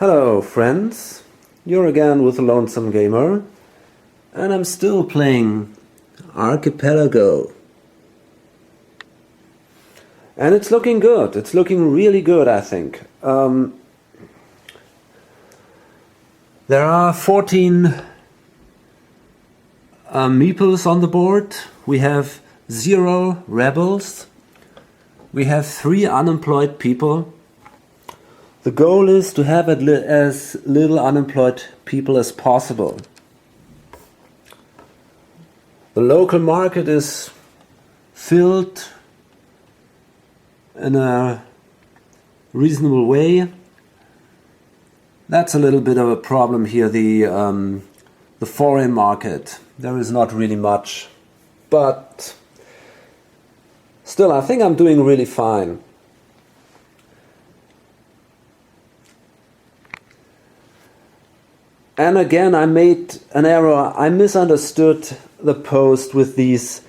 Hello friends, you're again with the Lonesome Gamer, and I'm still playing Archipelago. And it's looking good, it's looking really good, I think. There are 14 meeples on the board. We have 0 rebels. We have 3 unemployed people. The goal is to have as little unemployed people as possible. The local market is filled in a reasonable way. That's a little bit of a problem here, the foreign market. There is not really much, but still I think I'm doing really fine. And again, I made an error. I misunderstood the post with these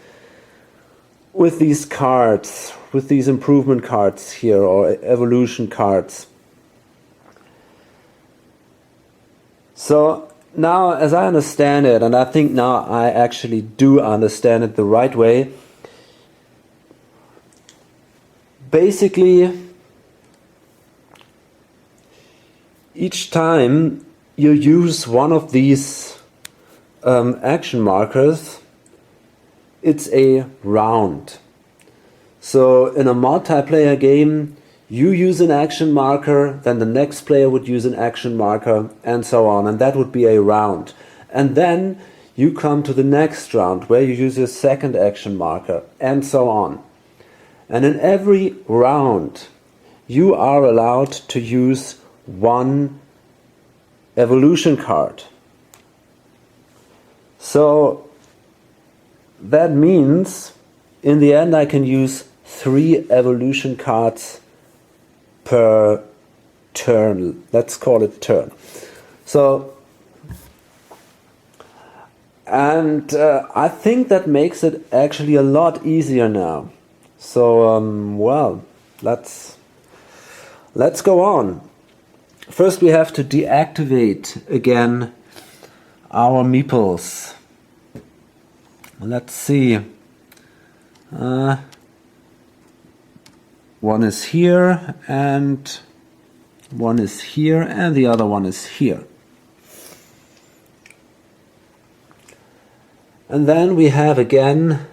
cards, with these improvement cards here, or evolution cards. So now, as I understand it, and I think now I actually do understand it the right way, basically each time you use one of these action markers, it's a round. So in a multiplayer game, you use an action marker, then the next player would use an action marker, and so on, and that would be a round. And then you come to the next round where you use your second action marker, and so on. And in every round you are allowed to use one evolution card. So that means in the end I can use 3 evolution cards per turn. Let's call it turn. So, and I think that makes it actually a lot easier now. So well, let's go on. First we have to deactivate again our meeples. Let's see. One is here, and one is here, and the other one is here. And then we have again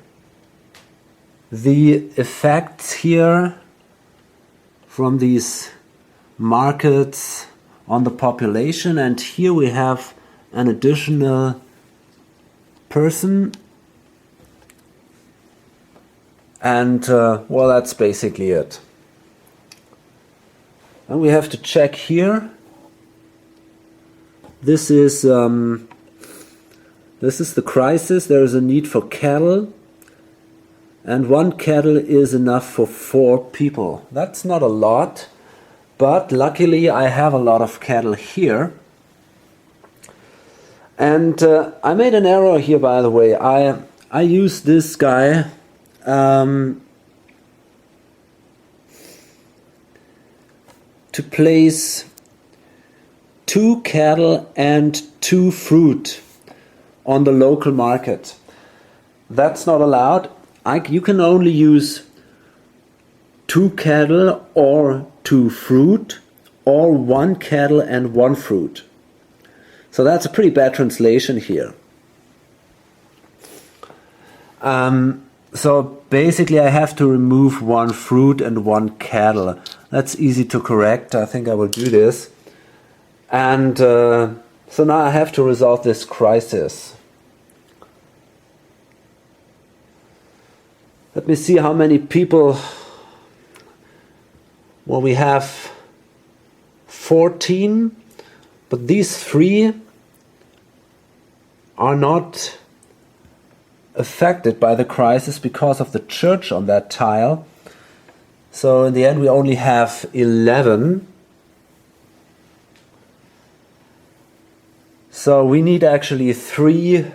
the effects here from these markets on the population, and here we have an additional person, and well, that's basically it. And we have to check here. This is the crisis. There is a need for cattle, and 1 cattle is enough for 4 people. That's not a lot, but luckily I have a lot of cattle here. And I made an error here, by the way. I used this guy to place 2 cattle and 2 fruit on the local market. That's not allowed. You can only use 2 cattle or 2 fruit, or 1 cattle and 1 fruit. So that's a pretty bad translation here. So basically I have to remove 1 fruit and 1 cattle. That's easy to correct. I think I will do this. And so now I have to resolve this crisis. Let me see how many people. Well, we have 14, but these 3 are not affected by the crisis because of the church on that tile. So in the end we only have 11. So we need actually 3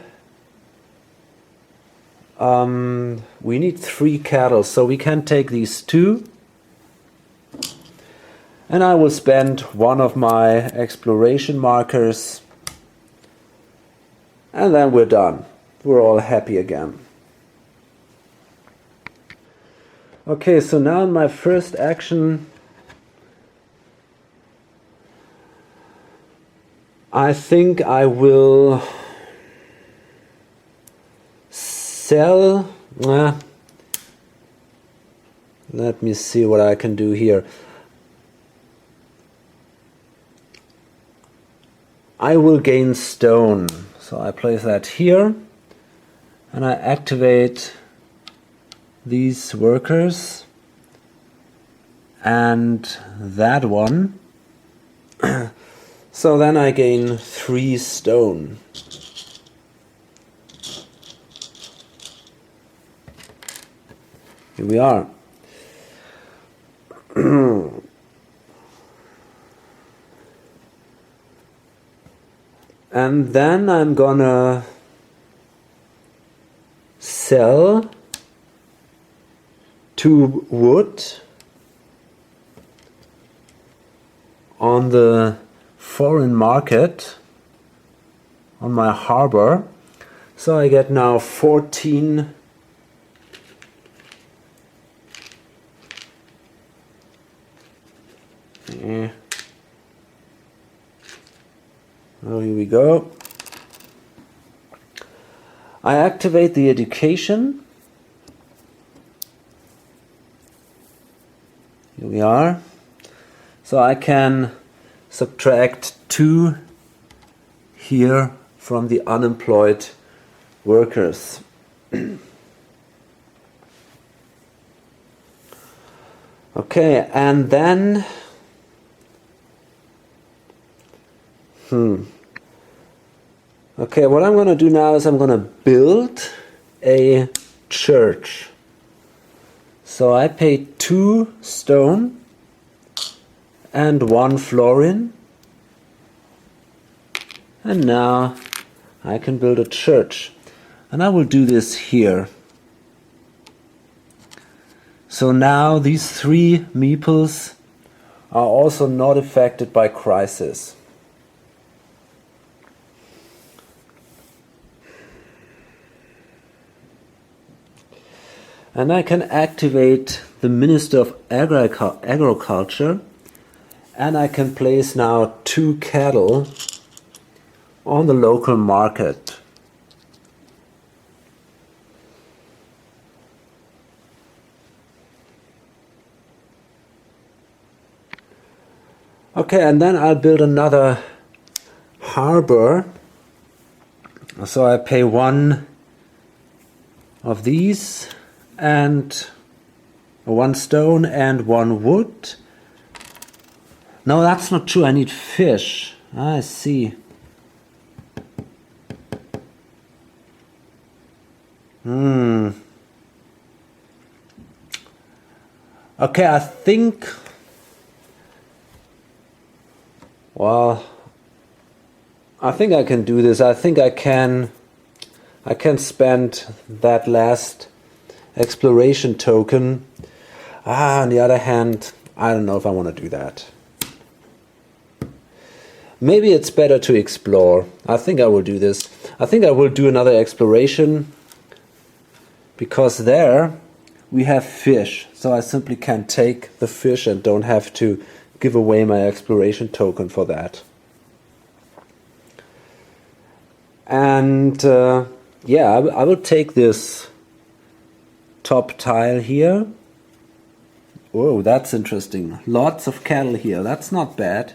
cattle. So we can take these 2 And I will spend one of my exploration markers, and then we're done. We're all happy again. Okay, so now in my first action, I think I will sell. Let me see what I can do here. I will gain stone. So I place that here, and I activate these workers and that one. So then I gain 3 stone. Here we are. And then I'm gonna sell 2 wood on the foreign market on my harbor. So I get now 14 Oh, here we go. I activate the education. Here we are. So I can subtract 2 here from the unemployed workers. Okay, and then okay, what I'm going to do now is I'm going to build a church. So I pay 2 stone and 1 florin. And now I can build a church. And I will do this here. So now these 3 meeples are also not affected by crisis. And I can activate the Minister of Agriculture, and I can place now 2 cattle on the local market. Okay, and then I'll build another harbor. So I pay 1 of these and 1 stone and 1 wood. No, that's not true. I need fish. I see. Okay, I think, well, I think I can do this. I think I can spend that last exploration token. On the other hand, I don't know if I want to do that. Maybe it's better to explore. I think I will do this. I think I will do another exploration, because there we have fish. So I simply can take the fish and don't have to give away my exploration token for that. And yeah, I will take this top tile here. Oh, that's interesting. Lots of cattle here. That's not bad.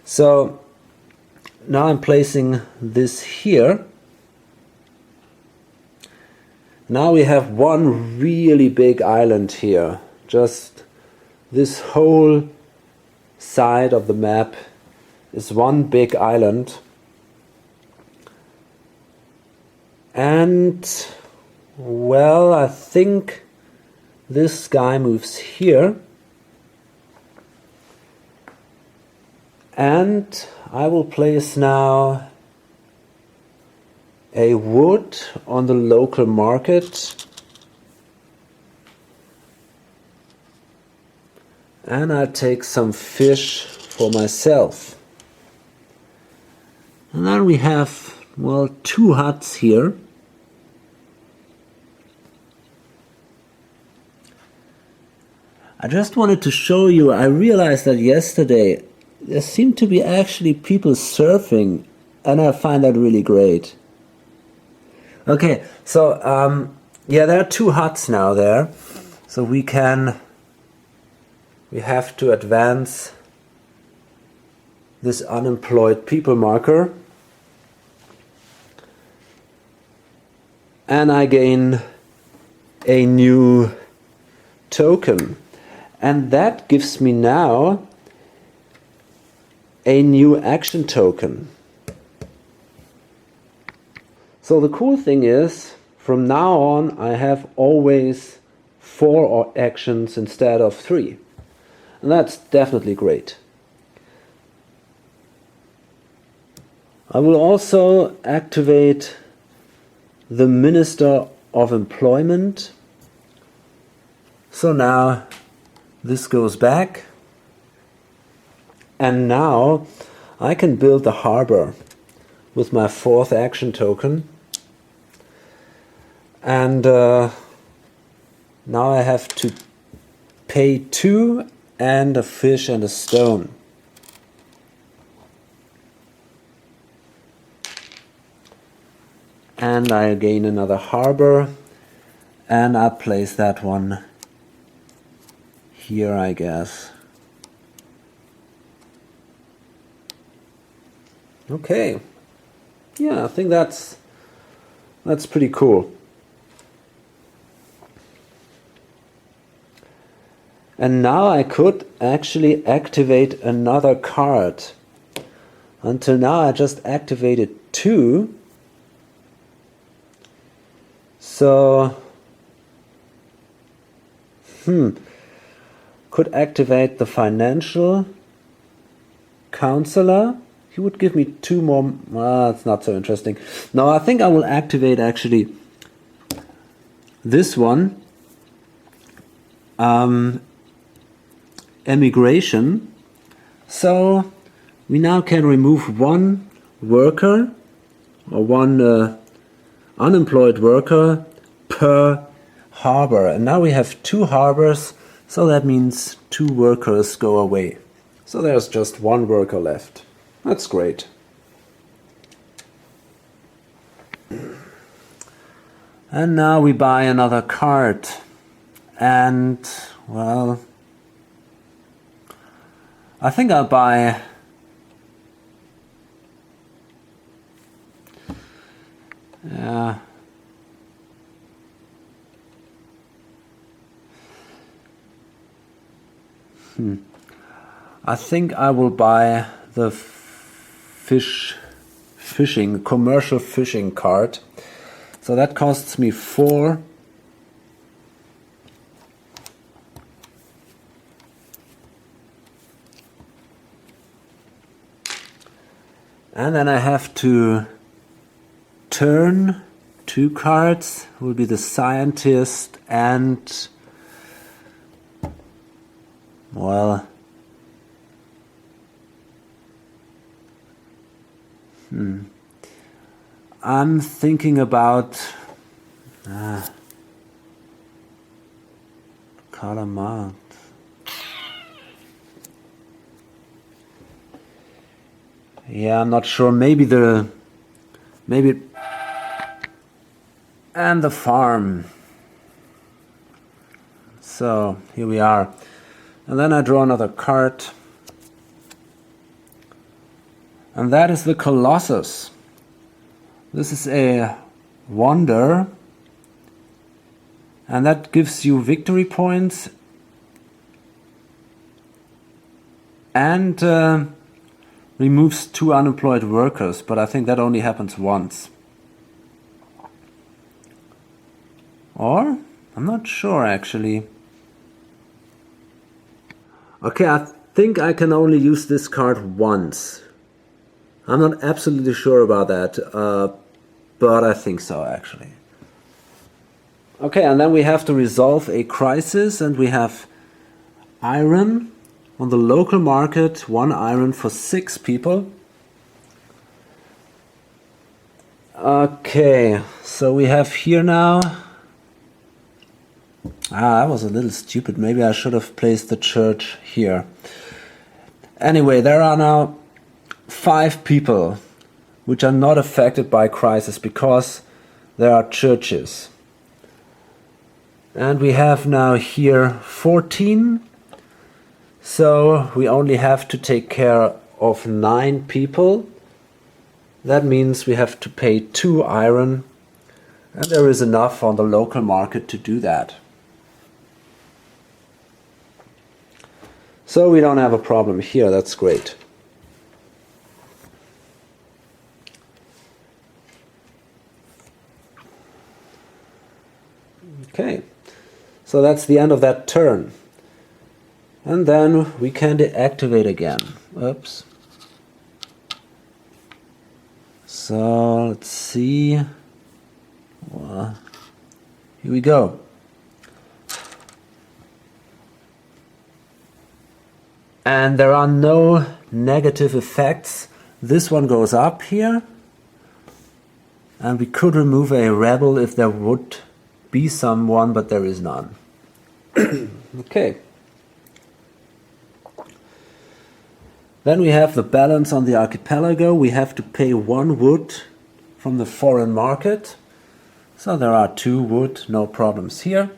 So now I'm placing this here. Now we have one really big island here. Just this whole side of the map is one big island. And, well, I think this guy moves here. And I will place now a wood on the local market. And I'll take some fish for myself. And then we have, well, 2 huts here. I just wanted to show you, I realized that yesterday there seemed to be actually people surfing, and I find that really great. Okay, so yeah, there are 2 huts now there, so we have to advance this unemployed people marker, and I gain a new token, and that gives me now a new action token. So the cool thing is, from now on I have always 4 actions instead of 3. And that's definitely great. I will also activate the Minister of Employment. So now this goes back. And now I can build the harbor with my 4th action token. And now I have to pay 2 and a fish and a stone. And I gain another harbor, and I place that one here, I guess. Okay. Yeah, I think that's pretty cool. And now I could actually activate another card. Until now I just activated 2. So, could activate the financial counselor. He would give me 2 more. It's not so interesting. No, I think I will activate actually this one. Emigration. So we now can remove 1 worker or 1 unemployed worker per harbor, and now we have 2 harbors, so that means 2 workers go away. So there's just 1 worker left. That's great. And now we buy another card, and well, I think I'll buy I think I will buy the commercial fishing card. So that costs me 4. And then I have to turn 2 cards, will be the scientist and, well, I'm thinking about calamar. Yeah, I'm not sure. Maybe and the farm. So here we are. And then I draw another card. And that is the Colossus. This is a wonder. And that gives you victory points. And removes 2 unemployed workers, but I think that only happens once. Or? I'm not sure actually. Okay, I think I can only use this card once. I'm not absolutely sure about that, but I think so actually. Okay, and then we have to resolve a crisis, and we have iron, on the local market 1 iron for 6 people. Okay, so we have here now... that was a little stupid. Maybe I should have placed the church here. Anyway, there are now 5 people which are not affected by crisis because there are churches. And we have now here 14. So we only have to take care of 9 people. That means we have to pay 2 iron. And there is enough on the local market to do that. So we don't have a problem here, that's great. Okay, so that's the end of that turn. And then we can deactivate again. Oops. So let's see. Well, here we go. And there are no negative effects. This one goes up here. And we could remove a rebel if there would be someone, but there is none. Okay. Then we have the balance on the archipelago. We have to pay 1 wood from the foreign market. So there are 2 wood, no problems here.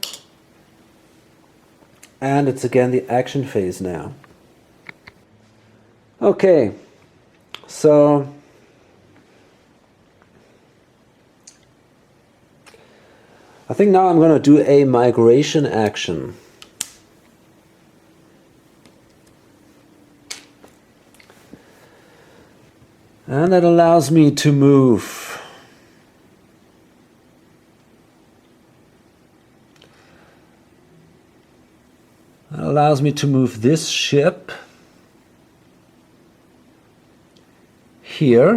And it's again the action phase now. Okay, so I think now I'm going to do a migration action. And that allows me to move. That allows me to move this ship here.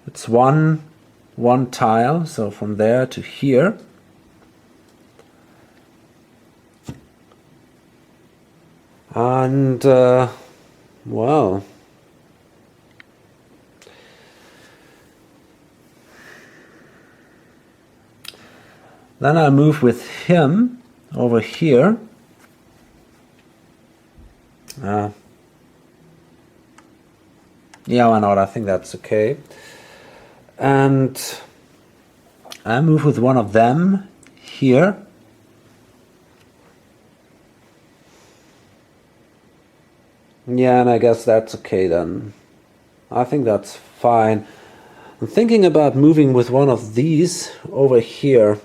It's one tile, so from there to here. And well, then I move with him over here. Yeah, why not? I think that's okay. And I move with one of them here. Yeah, and I guess that's okay then. I think that's fine. I'm thinking about moving with one of these over here.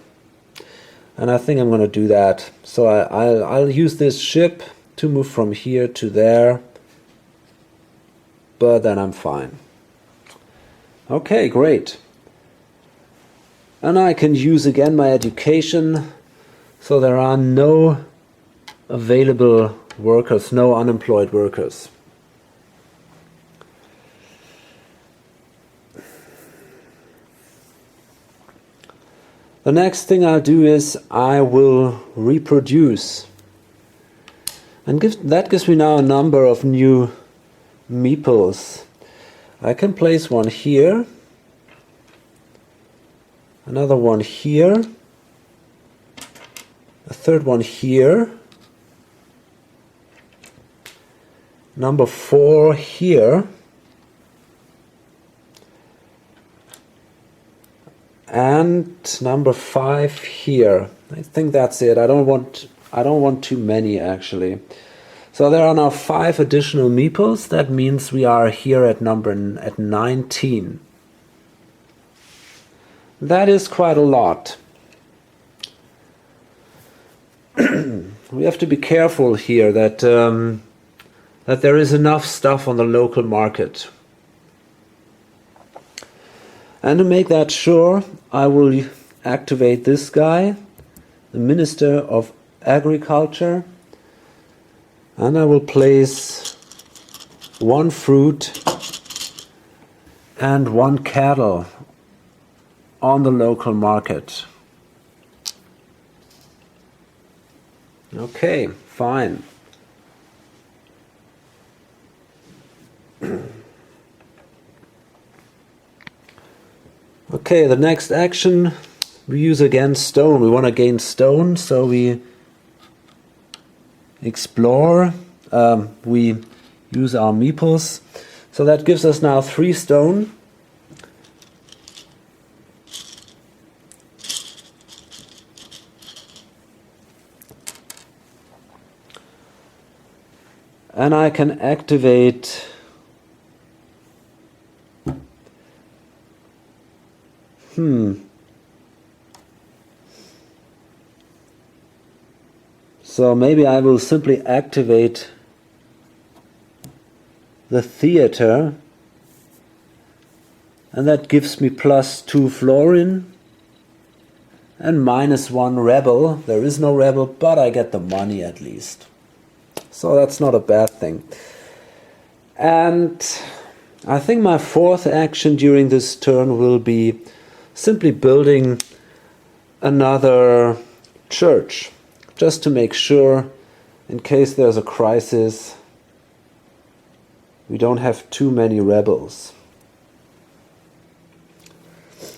And I think I'm going to do that. So I'll use this ship to move from here to there. But then I'm fine. Okay, great. And I can use again my education. So there are no available workers, no unemployed workers. The next thing I'll do is I will reproduce. And that gives me now a number of new meeples. I can place one here, another one here, a third one here, number 4 here, and number 5 here. I think that's it. I don't want too many actually. So there are now 5 additional meeples. That means we are here at 19. That is quite a lot. We have to be careful here that that there is enough stuff on the local market. And to make that sure, I will activate this guy, the Minister of Agriculture. And I will place 1 fruit and 1 cattle on the local market. Okay, fine. Okay, the next action, we use again stone. We want to gain stone, so we explore. We use our meeples. So that gives us now 3 stone. And I can activate So maybe I will simply activate the theater, and that gives me +2 florin and -1 rebel. There is no rebel, but I get the money at least. So that's not a bad thing. And I think my 4th action during this turn will be simply building another church, just to make sure, in case there's a crisis, we don't have too many rebels.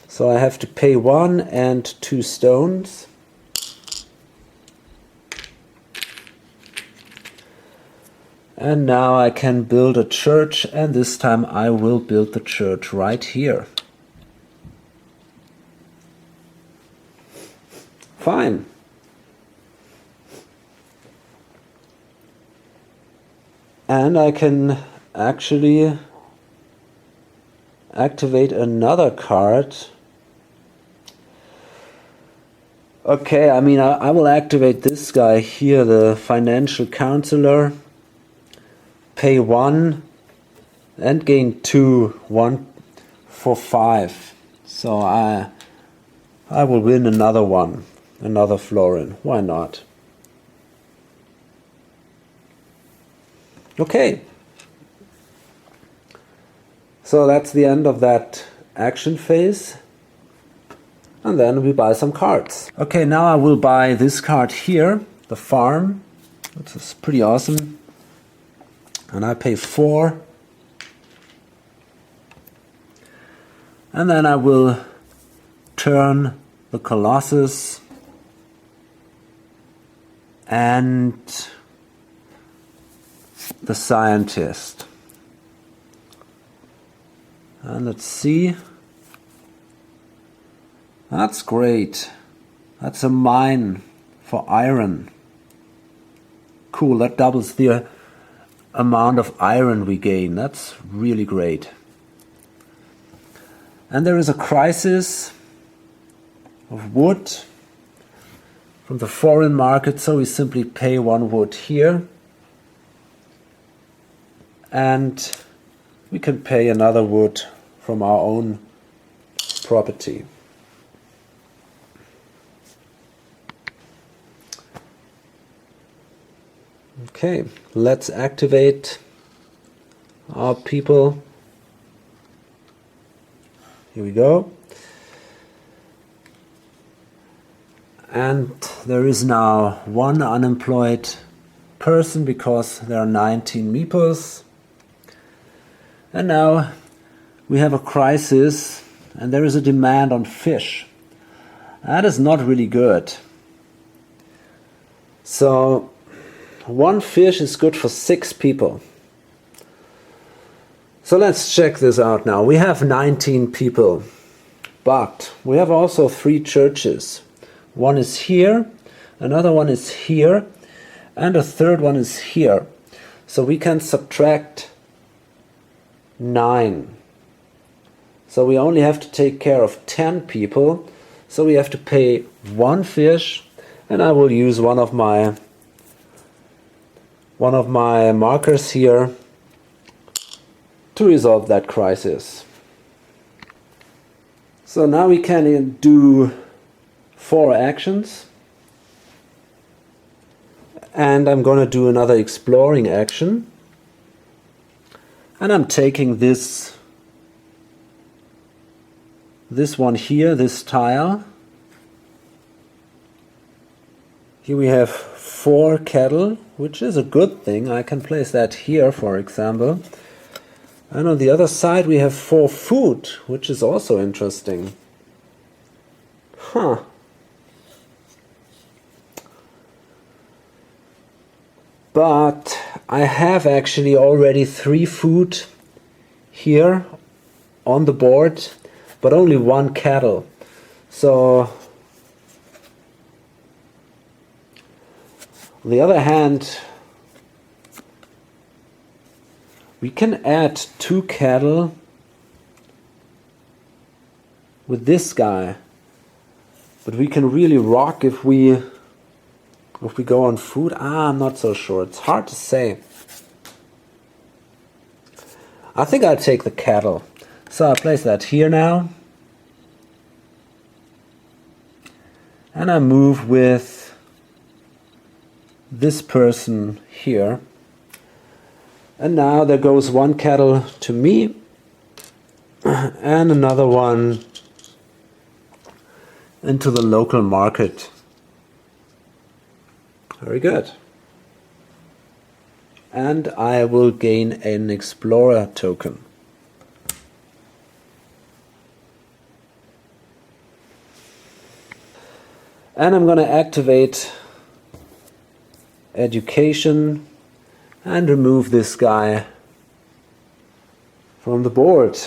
So I have to pay 1 and 2 stones. And now I can build a church, and this time I will build the church right here. Fine. And I can actually activate another card. Okay, I mean, I will activate this guy here, the financial counselor. Pay 1 and gain 2, 1 for 5. So I will win another one, another florin. Why not? Okay. So that's the end of that action phase. And then we buy some cards. Okay, now I will buy this card here, the farm. That's pretty awesome. And I pay 4. And then I will turn the Colossus and the Scientist. And let's see. That's great. That's a mine for iron. Cool, that doubles the amount of iron we gain. That's really great. And there is a crisis of wood from the foreign market, so we simply pay 1 wood here, and we can pay another wood from our own property. Okay, let's activate our people. Here we go. And there is now 1 unemployed person because there are 19 meeples. And now we have a crisis and there is a demand on fish. That is not really good. So 1 fish is good for 6 people. So let's check this out now. We have 19 people, but we have also 3 churches. 1 is here, another one is here, and a third one is here. So we can subtract 9. So we only have to take care of 10 people. So we have to pay 1 fish, and I will use one of my markers here to resolve that crisis. So now we can do 4 actions, and I'm going to do another exploring action, and I'm taking this one here, this tile. Here we have 4 cattle, which is a good thing. I can place that here, for example. And on the other side we have 4 food, which is also interesting. Huh. But I have actually already 3 food here on the board, but only 1 cattle. So on the other hand, we can add 2 cattle with this guy. But we can really rock if we go on food. I'm not so sure. It's hard to say. I think I'll take the cattle. So I place that here now. And I move with this person here. And now there goes 1 cattle to me and another one into the local market. Very good. And I will gain an explorer token. And I'm going to activate education and remove this guy from the board.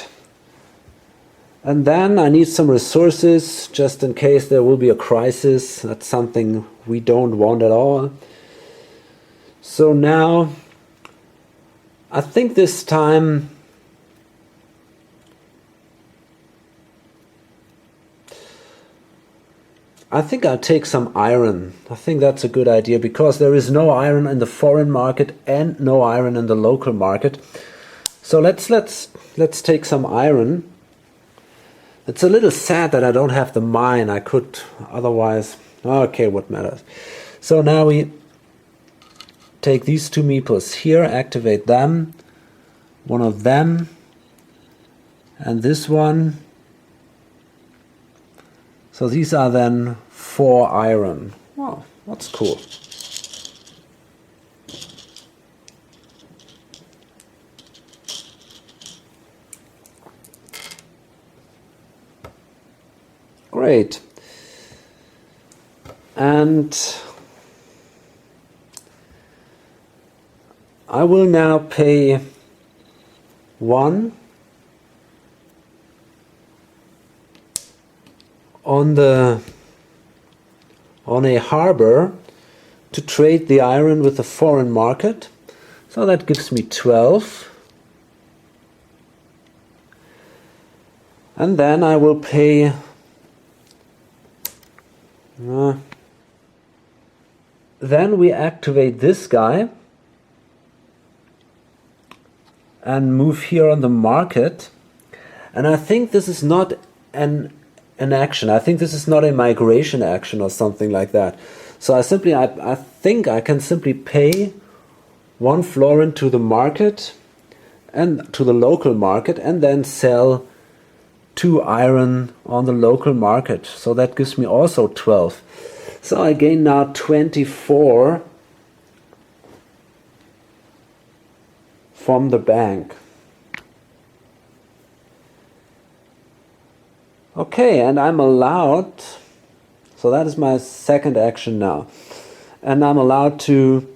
And then I need some resources just in case there will be a crisis. That's something we don't want at all. So now I think this time I think I'll take some iron. I think that's a good idea because there is no iron in the foreign market and no iron in the local market. So let's take some iron. It's a little sad that I don't have the mine. I could otherwise. Okay, what matters? So now we take these 2 meeples here, activate them, one of them, and this one. So these are then 4 iron. Wow, that's cool. Great. And I will now pay 1 on a harbor to trade the iron with the foreign market. So that gives me 12. And then I will pay then we activate this guy and move here on the market. And I think this is not an action. I think this is not a migration action or something like that. So I think I can simply pay 1 florin to the market and to the local market and then sell 2 iron on the local market. So that gives me also 12. So I gain now 24 from the bank. Okay, and I'm allowed, so that is my second action now. And I'm allowed to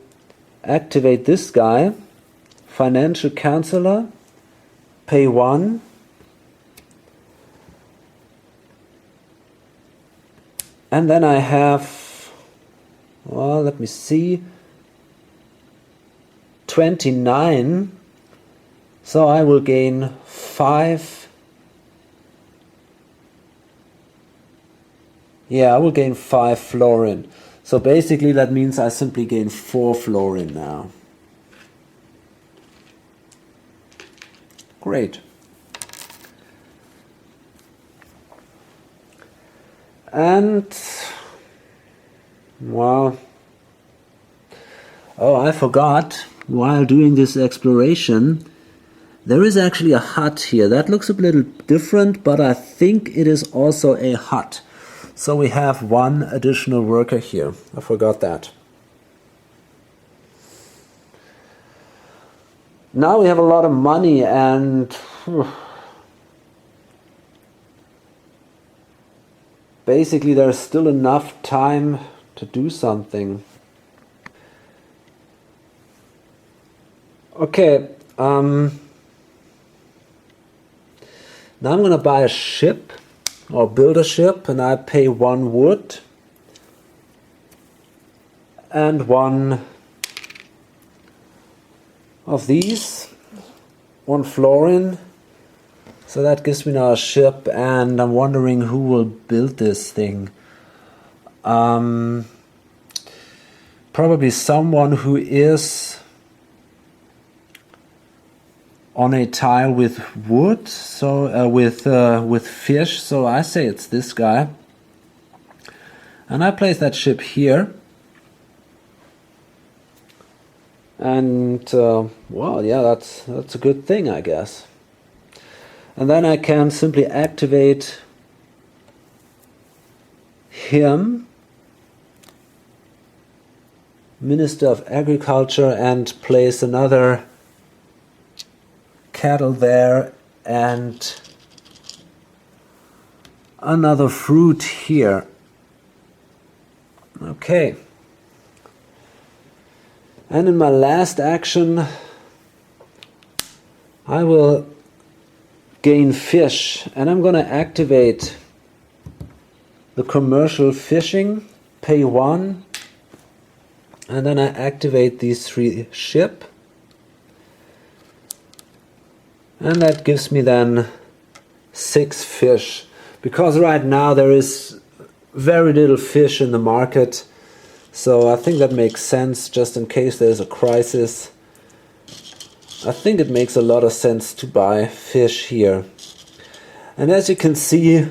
activate this guy, financial counselor, pay 1. And then I have, well, let me see, 29. So I will gain 5. Yeah, I will gain 5 florin. So basically that means I simply gain 4 florin now. Great. And, well, oh, I forgot, while doing this exploration, there is actually a hut here. That looks a little different, but I think it is also a hut. So we have 1 additional worker here. I forgot that. Now we have a lot of money and basically there's still enough time to do something. Okay, now I'm gonna buy a ship or build a ship, and I pay 1 wood and 1 of these, 1 florin. So that gives me now a ship, and I'm wondering who will build this thing. Probably someone who is on a tile with wood, so with fish. So I say it's this guy, and I place that ship here. And well, yeah, that's a good thing, I guess. And then I can simply activate him, Minister of Agriculture, and place another cattle there and another fruit here. Okay. And in my last action, I will gain fish, and I'm going to activate the commercial fishing, pay 1, and then I activate these 3 ship, and that gives me then 6 fish, because right now there is very little fish in the market. So I think that makes sense, just in case there's a crisis. I think it makes a lot of sense to buy fish here. And as you can see,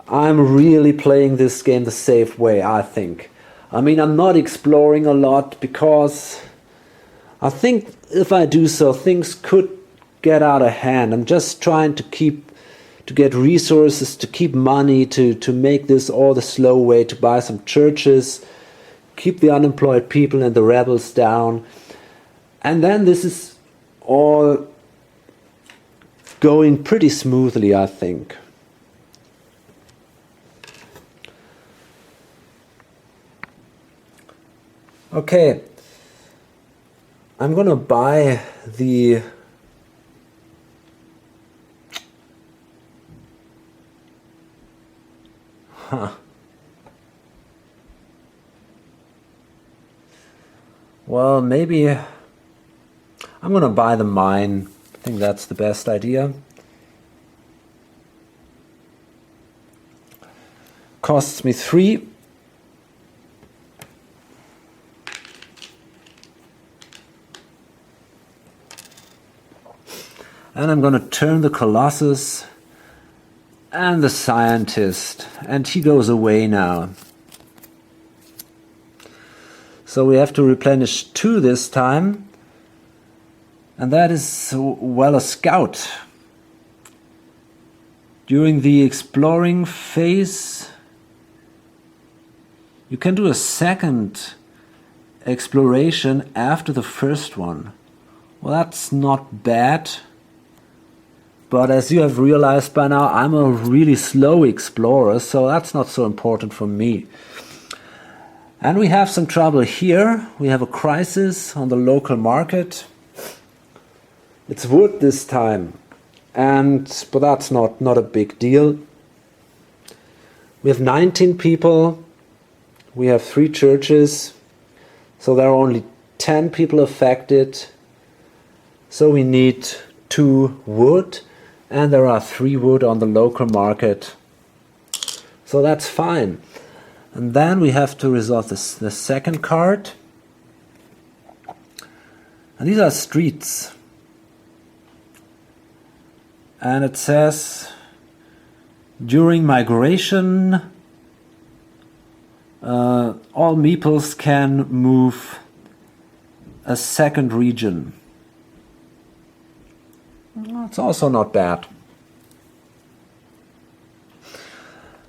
I'm really playing this game the safe way, I think. I mean, I'm not exploring a lot because I think if I do so, things could get out of hand. I'm just trying to get resources, to keep money, to make this all the slow way, to buy some churches, keep the unemployed people and the rebels down. And then this is all going pretty smoothly, I think. Okay, I'm gonna buy the well, maybe I'm gonna buy the mine. I think that's the best idea. Costs me 3. And I'm gonna turn the Colossus and the Scientist, and he goes away now. So we have to replenish 2 this time, and that is, well, a scout. During the exploring phase, you can do a second exploration after the first one. Well, that's not bad. But as you have realized by now, I'm a really slow explorer, so that's not so important for me. And we have some trouble here. We have a crisis on the local market. It's wood this time, but that's not a big deal. We have 19 people. We have 3 churches, so there are only 10 people affected. So we need 2 wood. And there are 3 wood on the local market. So that's fine. And then we have to resolve the second card. And these are streets. And it says, during migration, all meeples can move a second region. It's also not bad.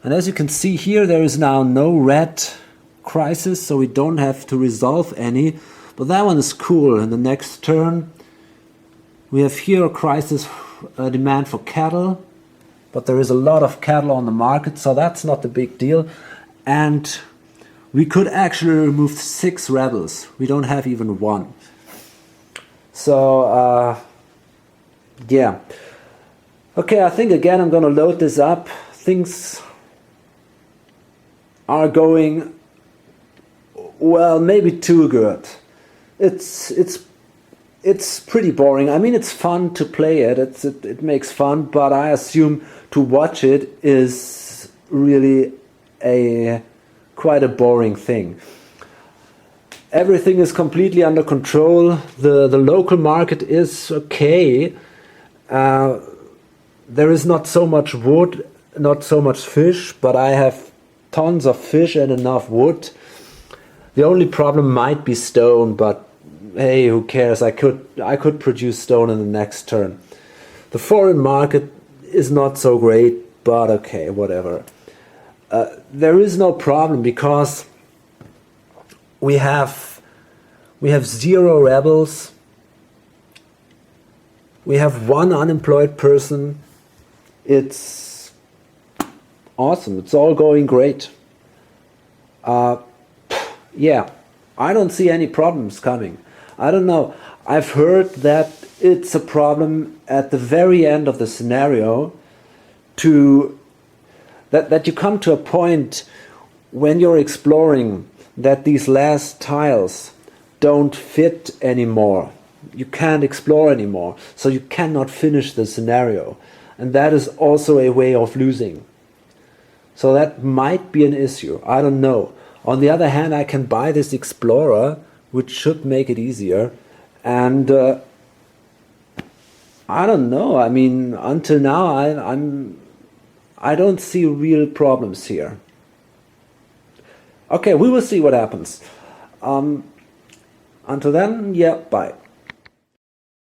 And as you can see here, there is now no red crisis, so we don't have to resolve any. But that one is cool. In the next turn, we have here a crisis demand for cattle, but there is a lot of cattle on the market, so that's not the big deal. And we could actually remove 6 rebels. We don't have even 1. So, yeah. Okay, I think again I'm gonna load this up. Things are going, well, maybe too good. It's pretty boring. I mean, it's fun to play it. It makes fun, but I assume to watch it is really quite a boring thing. Everything is completely under control. The local market is okay. There is not so much wood, not so much fish, but I have tons of fish and enough wood. The only problem might be stone, but hey, who cares? I could produce stone in the next turn. The foreign market is not so great, but okay, whatever. There is no problem because we have 0 rebels. We have 1 unemployed person. It's awesome. It's all going great. Yeah, I don't see any problems coming. I don't know. I've heard that it's a problem at the very end of the scenario that you come to a point when you're exploring that these last tiles don't fit anymore. You can't explore anymore, so you cannot finish the scenario. And that is also a way of losing. So that might be an issue. I don't know. On the other hand, I can buy this explorer, which should make it easier. And I don't know. I mean, until now, I don't see real problems here. Okay, we will see what happens. Until then, yeah, bye.